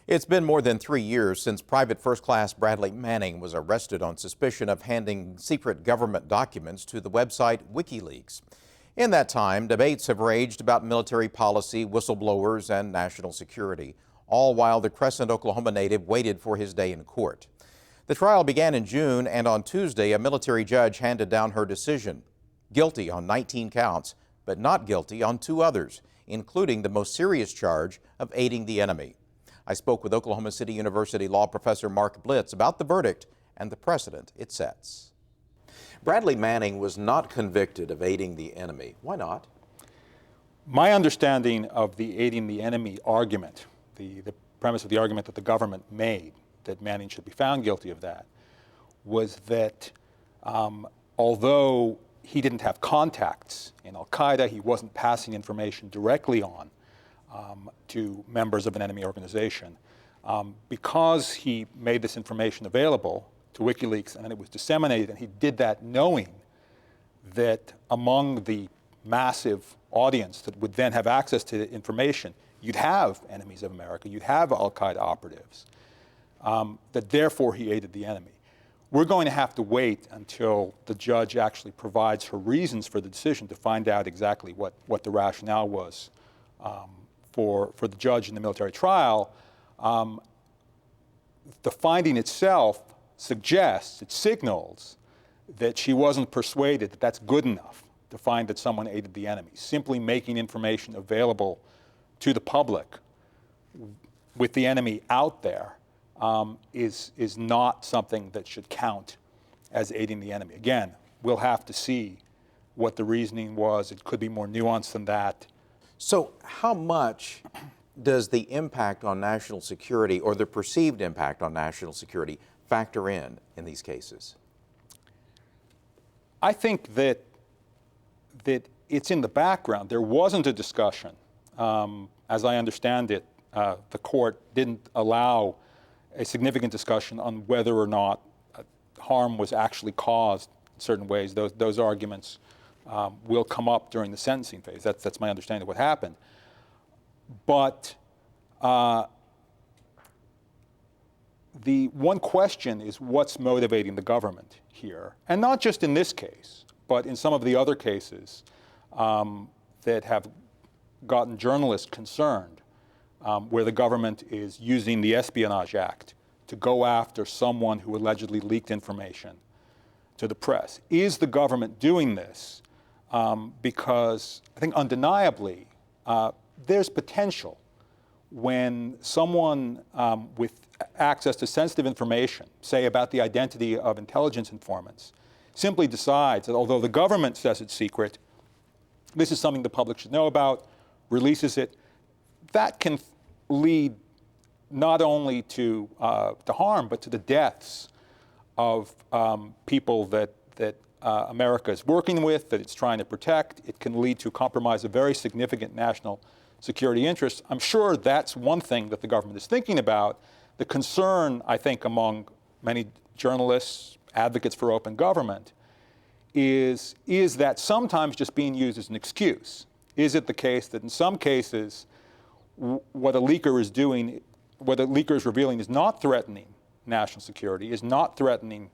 It's been more than 3 years since Private First Class Bradley Manning was arrested on suspicion of handing secret government documents to the website WikiLeaks. In that time, debates have raged about military policy, whistleblowers, and national security, all while the Crescent, Oklahoma native waited for his day in court. The trial began in June, and on Tuesday, a military judge handed down her decision. Guilty on 19 counts, but not guilty on 2 others, including the most serious charge of aiding the enemy. I spoke with Oklahoma City University law professor Marc Blitz about the verdict and the precedent it sets. Bradley Manning was not convicted of aiding the enemy. Why not? My understanding of the aiding the enemy argument, the premise of the argument that the government made, that Manning should be found guilty of that, was that although he didn't have contacts in al-Qaeda, he wasn't passing information directly on to members of an enemy organization. Because he made this information available to WikiLeaks and then it was disseminated, and he did that knowing that among the massive audience that would then have access to the information, you'd have enemies of America, you'd have al-Qaeda operatives, that therefore he aided the enemy. We're going to have to wait until the judge actually provides her reasons for the decision to find out exactly what the rationale was for the judge in the military trial. The finding itself suggests, it signals that she wasn't persuaded that that's good enough to find that someone aided the enemy. Simply making information available to the public with the enemy out there is not something that should count as aiding the enemy. Again, we'll have to see what the reasoning was. It could be more nuanced than that. So how much does the impact on national security, or the perceived impact on national security, factor in these cases? I think that it's in the background. There wasn't a discussion. As I understand it, the court didn't allow a significant discussion on whether or not harm was actually caused in certain ways. Those arguments will come up during the sentencing phase. That's my understanding of what happened. But the one question is, what's motivating the government here? And not just in this case, but in some of the other cases that have gotten journalists concerned, where the government is using the Espionage Act to go after someone who allegedly leaked information to the press. Is the government doing this because I think undeniably there's potential when someone with access to sensitive information, say about the identity of intelligence informants, simply decides that although the government says it's secret, this is something the public should know about, releases it, that can lead not only to harm, but to the deaths of people that America is working with, that it's trying to protect. It can lead to compromise of very significant national security interests. I'm sure that's one thing that the government is thinking about. The concern, I think, among many journalists, advocates for open government, is that sometimes just being used as an excuse. Is it the case that in some cases, what a leaker is doing, what a leaker is revealing, is not threatening national security, is not threatening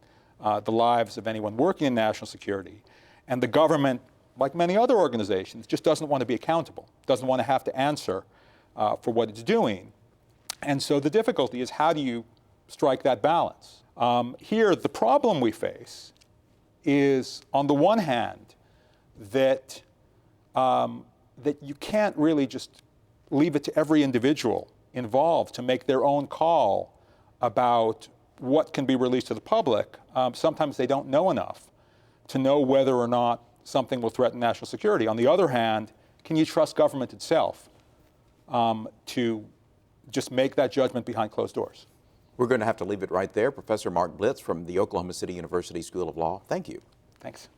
the lives of anyone working in national security, and the government, like many other organizations, just doesn't want to be accountable, doesn't want to have to answer for what it's doing. And so the difficulty is, how do you strike that balance? Here, the problem we face is, on the one hand, that you can't really just leave it to every individual involved to make their own call about what can be released to the public. Sometimes they don't know enough to know whether or not something will threaten national security. On the other hand, can you trust government itself to just make that judgment behind closed doors? We're going to have to leave it right there. Professor Marc Blitz from the Oklahoma City University School of Law, thank you. Thanks.